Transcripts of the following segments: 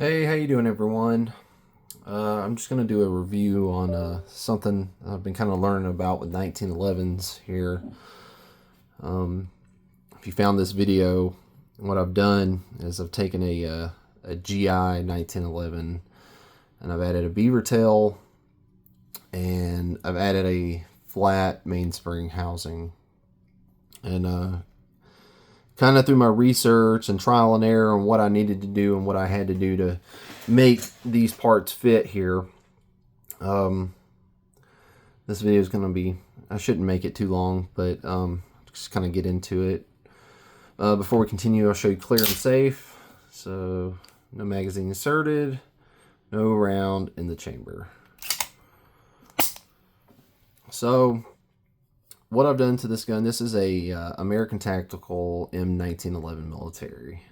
Hey, how you doing, everyone? I'm just going to do a review on something I've been kind of learning about with 1911s here. If you found this video, what I've done is I've taken a GI 1911 and I've added a beaver tail and I've added a flat mainspring housing. And kind of through my research and trial and error on what I needed to do and what I had to do to make these parts fit here. This video is going to be, I shouldn't make it too long, but just kind of get into it. Before we continue, I'll show you clear and safe. So no magazine inserted, no round in the chamber. So what I've done to this gun, this is a American Tactical M1911 military.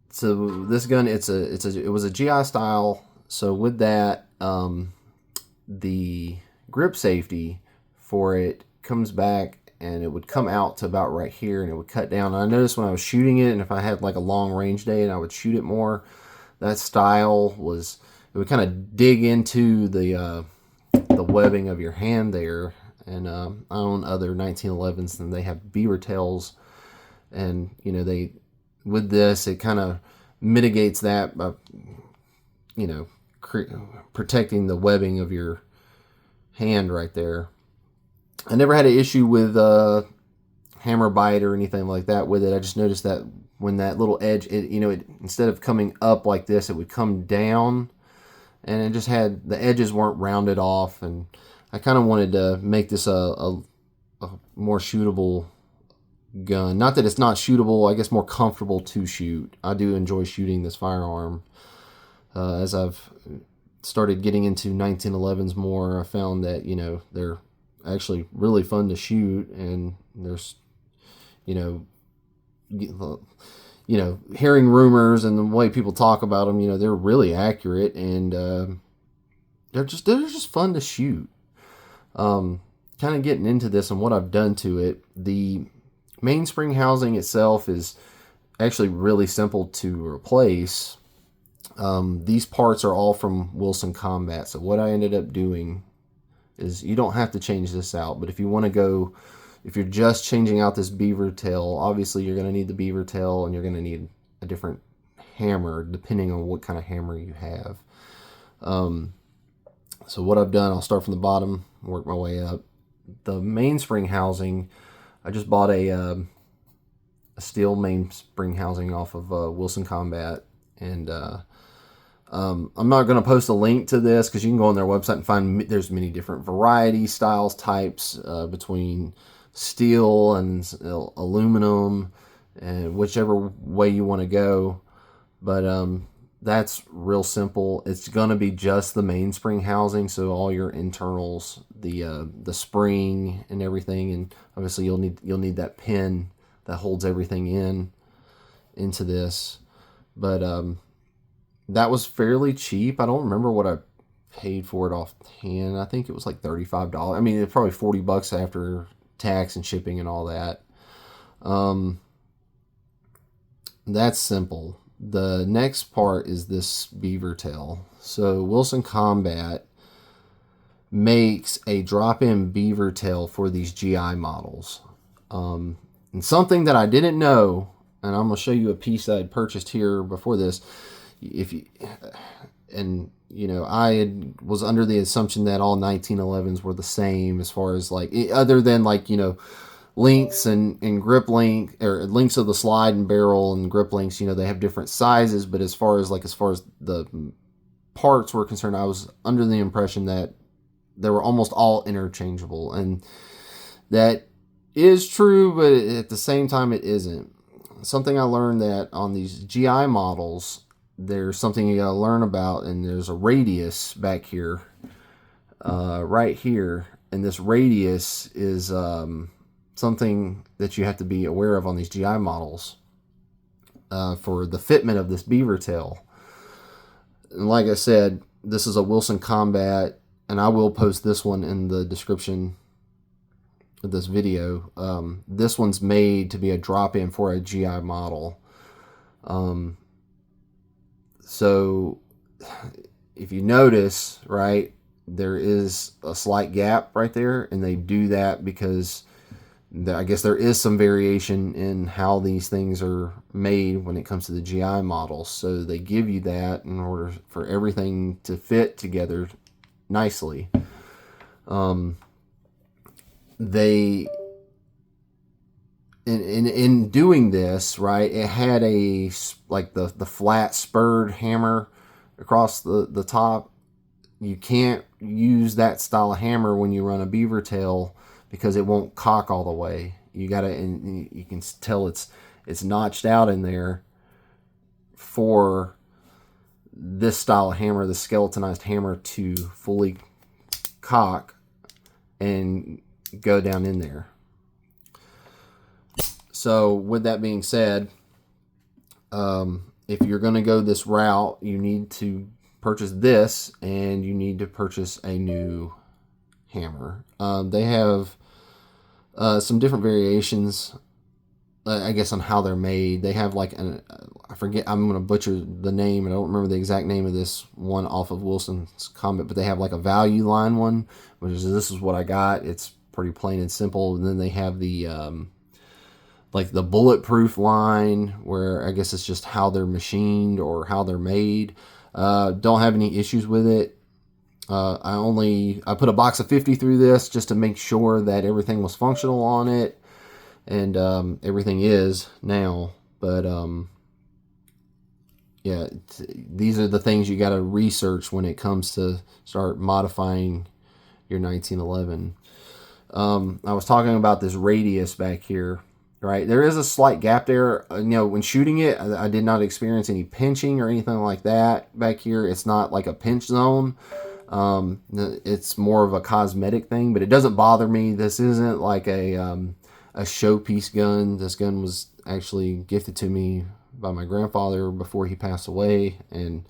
So this gun, it was a GI style. So with that, the grip safety for it comes back and it would come out to about right here and it would cut down. And I noticed when I was shooting it, and if I had like a long range day and I would shoot it more, that style was, it would kind of dig into the webbing of your hand there. And I own other 1911s and they have beaver tails, and you know, they, with this, it kind of mitigates that by, you know, protecting the webbing of your hand right there. I never had an issue with hammer bite or anything like that with it. I just noticed that when that little edge, it instead of coming up like this, it would come down, and it just had, the edges weren't rounded off. And I kind of wanted to make this a more shootable gun. Not that it's not shootable, I guess more comfortable to shoot. I do enjoy shooting this firearm. As I've started getting into 1911s more, I found that, you know, they're actually really fun to shoot, and there's, hearing rumors and the way people talk about them, they're really accurate, and they're just fun to shoot. Kind of getting into this and what I've done to it, the mainspring housing itself is actually really simple to replace. These parts are all from Wilson Combat. So what I ended up doing is, you don't have to change this out, but if you want to go, if you're just changing out this beaver tail, obviously you're going to need the beaver tail, and you're going to need a different hammer depending on what kind of hammer you have. So what I've done, I'll start from the bottom, work my way up. The mainspring housing, I just bought a steel mainspring housing off of Wilson Combat, and I'm not going to post a link to this because you can go on their website and find there's many different varieties, styles, types between steel and aluminum, and whichever way you want to go. But that's real simple. It's going to be just the mainspring housing, so all your internals, the spring and everything, and obviously you'll need that pin that holds everything into this. But that was fairly cheap. I don't remember what I paid for it offhand. I think it was like $35. I mean, it's probably $40 after tax and shipping and all that. That's simple. The next part is this beaver tail. So Wilson Combat makes a drop-in beaver tail for these GI models. And something that I didn't know, and I'm going to show you a piece that I'd purchased here before this. I was under the assumption that all 1911s were the same, as far as like, other than like, links and grip link, or links of the slide and barrel and grip links, they have different sizes. But as far as the parts were concerned, I was under the impression that they were almost all interchangeable, and that is true, but at the same time it isn't. Something I learned, that on these GI models, there's something you gotta learn about, and there's a radius back here, right here, and this radius is something that you have to be aware of on these GI models for the fitment of this beaver tail. And like I said, this is a Wilson Combat, and I will post this one in the description of this video. This one's made to be a drop-in for a GI model. So if you notice, right, there is a slight gap right there, and they do that because I guess there is some variation in how these things are made when it comes to the GI models. So they give you that in order for everything to fit together nicely. They in doing this, right, it had a like the flat spurred hammer across the top. You can't use that style of hammer when you run a beaver tail because it won't cock all the way. You gotta, and you can tell it's notched out in there for this style of hammer, the skeletonized hammer, to fully cock and go down in there. So with that being said, if you're going to go this route, you need to purchase this, and you need to purchase a new hammer. They have some different variations, I guess, on how they're made. They have like I forget, I'm going to butcher the name, and I don't remember the exact name of this one off of Wilson's Combat, but they have like a value line one, which is, this is what I got. It's pretty plain and simple. And then they have the like the bulletproof line, where I guess it's just how they're machined or how they're made. Don't have any issues with it. I put a box of 50 through this just to make sure that everything was functional on it, and everything is now. But yeah, these are the things you got to research when it comes to start modifying your 1911. I was talking about this radius back here. Right, there is a slight gap there. When shooting it, I did not experience any pinching or anything like that back here. It's not like a pinch zone. It's more of a cosmetic thing, but it doesn't bother me. This isn't like a showpiece gun. This gun was actually gifted to me by my grandfather before he passed away, and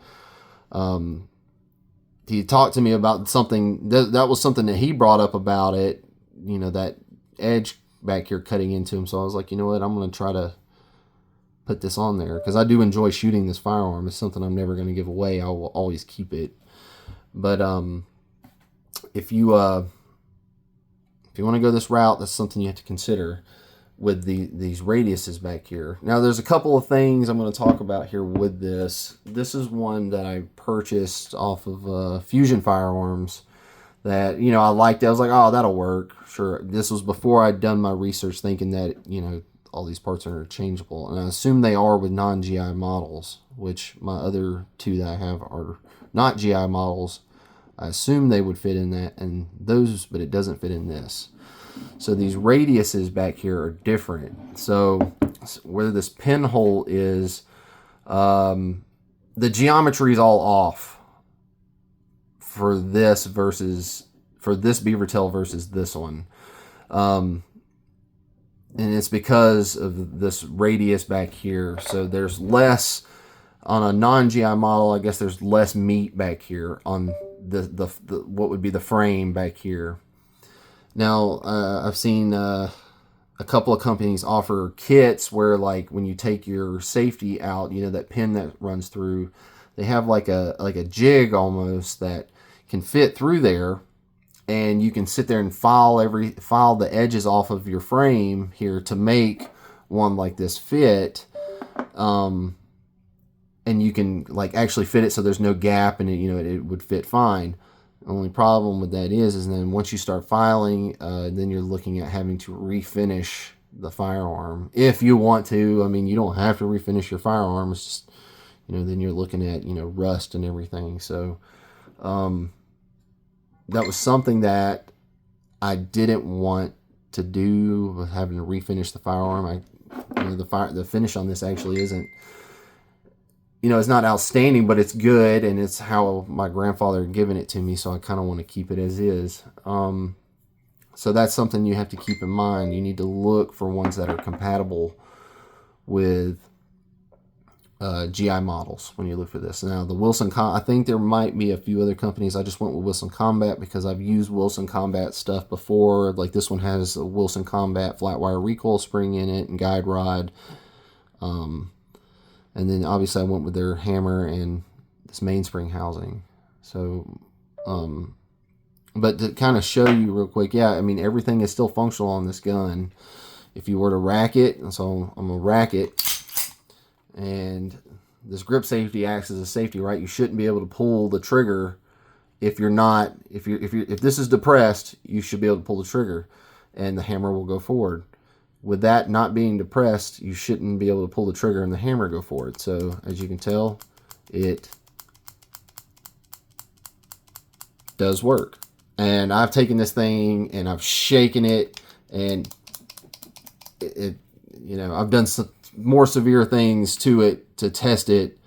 he talked to me about something that was something that he brought up about it. That edge back here cutting into him. So I was like, you know what, I'm going to try to put this on there because I do enjoy shooting this firearm. It's something I'm never going to give away. I will always keep it. But if you want to go this route, that's something you have to consider with these radiuses back here. Now there's a couple of things I'm going to talk about here with this. This is one that I purchased off of Fusion Firearms that, I liked it. I was like, oh, that'll work. Sure. This was before I'd done my research thinking that, all these parts are interchangeable. And I assume they are with non-GI models, which my other two that I have are not GI models. I assume they would fit in that and those, but it doesn't fit in this. So these radiuses back here are different. So where this pinhole is, the geometry is all off for this beaver tail versus this one. And it's because of this radius back here. So there's less on a non-GI model. I guess there's less meat back here on the what would be the frame back here. Now I've seen a couple of companies offer kits where, like, when you take your safety out, that pin that runs through, they have like a jig almost that can fit through there, and you can sit there and file the edges off of your frame here to make one like this fit, and you can like actually fit it so there's no gap, and it would fit fine. The only problem with that is then once you start filing, then you're looking at having to refinish the firearm if you want to. I mean, you don't have to refinish your firearm. It's just, then you're looking at rust and everything. So that was something that I didn't want to do, with having to refinish the firearm. The finish on this actually isn't, it's not outstanding, but it's good, and it's how my grandfather had given it to me, so I kind of want to keep it as is. So that's something you have to keep in mind. You need to look for ones that are compatible with GI models when you look for this. Now the Wilson I think there might be a few other companies. I just went with Wilson Combat because I've used Wilson Combat stuff before. Like this one has a Wilson Combat flat wire recoil spring in it and guide rod. And then obviously I went with their hammer and this mainspring housing. So, but to kind of show you real quick, yeah, I mean, everything is still functional on this gun. If you were to rack it, so I'm gonna rack it, and this grip safety acts as a safety, right? You shouldn't be able to pull the trigger if you're not, if this is depressed, you should be able to pull the trigger, and the hammer will go forward. With that not being depressed, you shouldn't be able to pull the trigger and the hammer go forward. So as you can tell, it does work. And I've taken this thing and I've shaken it, and it you know, I've done some more severe things to it to test it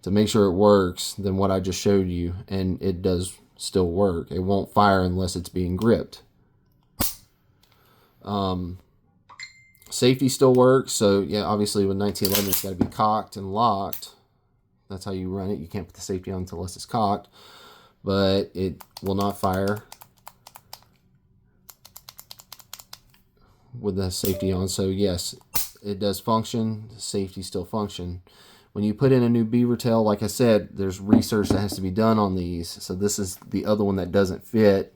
to make sure it works than what I just showed you, and it does still work. It won't fire unless it's being gripped. Safety still works. So yeah, obviously with 1911 it's got to be cocked and locked. That's how you run it. You can't put the safety on unless it's cocked, but it will not fire with the safety on. So yes, it does function. The safety still function. When you put in a new beaver tail, like I said, there's research that has to be done on these. So this is the other one that doesn't fit.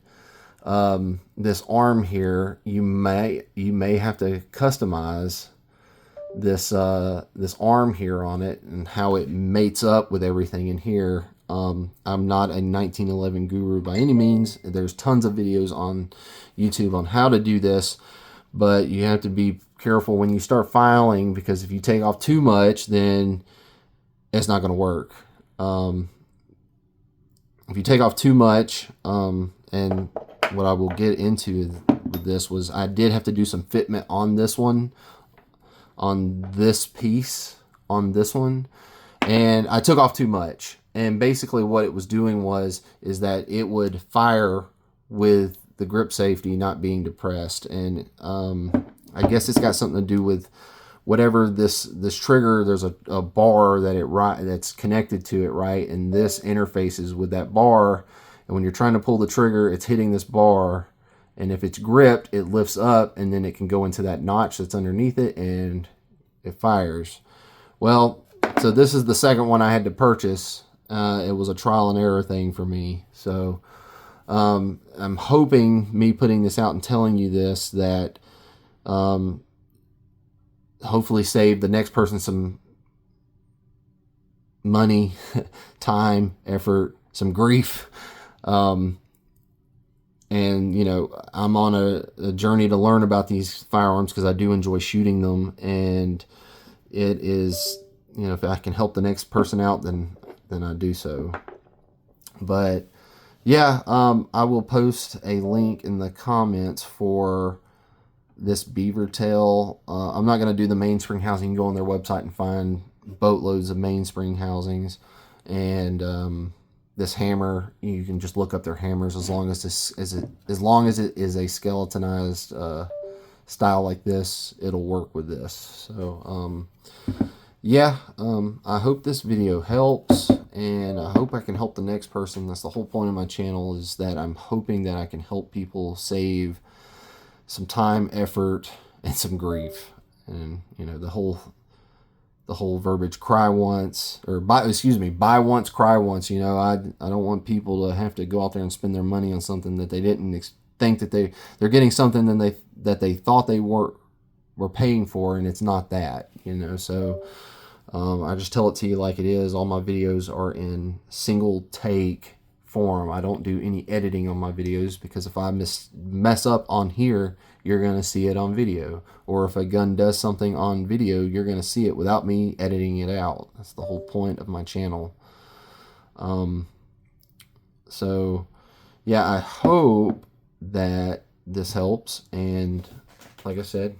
This arm here, you may have to customize this this arm here on it and how it mates up with everything in here. I'm not a 1911 guru by any means. There's tons of videos on YouTube on how to do this, but you have to be careful when you start filing, because if you take off too much, then it's not going to work. If you take off too much, and what I will get into with this was I did have to do some fitment on this one, on this piece, on this one, and I took off too much. And basically what it was doing is that it would fire with the grip safety not being depressed. And I guess it's got something to do with whatever this trigger, there's a bar that's connected to it, right? And this interfaces with that bar. And when you're trying to pull the trigger, it's hitting this bar. And if it's gripped, it lifts up, and then it can go into that notch that's underneath it, and it fires. Well, so this is the second one I had to purchase. It was a trial and error thing for me. So I'm hoping me putting this out and telling you this, that hopefully save the next person some money, time, effort, some grief. And you know, I'm on a journey to learn about these firearms because I do enjoy shooting them, and it is, you know, if I can help the next person out, then I do so. But yeah, I will post a link in the comments for this beaver tail. I'm not going to do the mainspring housing. You can go on their website and find boatloads of mainspring housings, and this hammer, you can just look up their hammers. As long as it is a skeletonized style like this, it'll work with this. So yeah, I hope this video helps, and I hope I can help the next person. That's the whole point of my channel, is that I'm hoping that I can help people save some time, effort, and some grief. And you know, the whole verbiage, buy once, cry once. You know, I don't want people to have to go out there and spend their money on something that they didn't think that they're getting something that they thought they were paying for, and it's not that, you know. So I just tell it to you like it is. All my videos are in single take form. I don't do any editing on my videos, because if I mess up on here, you're going to see it on video. Or if a gun does something on video, you're going to see it without me editing it out. That's the whole point of my channel. So yeah, I hope that this helps, and like I said,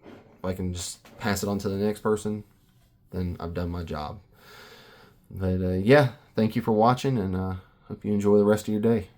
if I can just pass it on to the next person, then I've done my job. But yeah, thank you for watching, and hope you enjoy the rest of your day.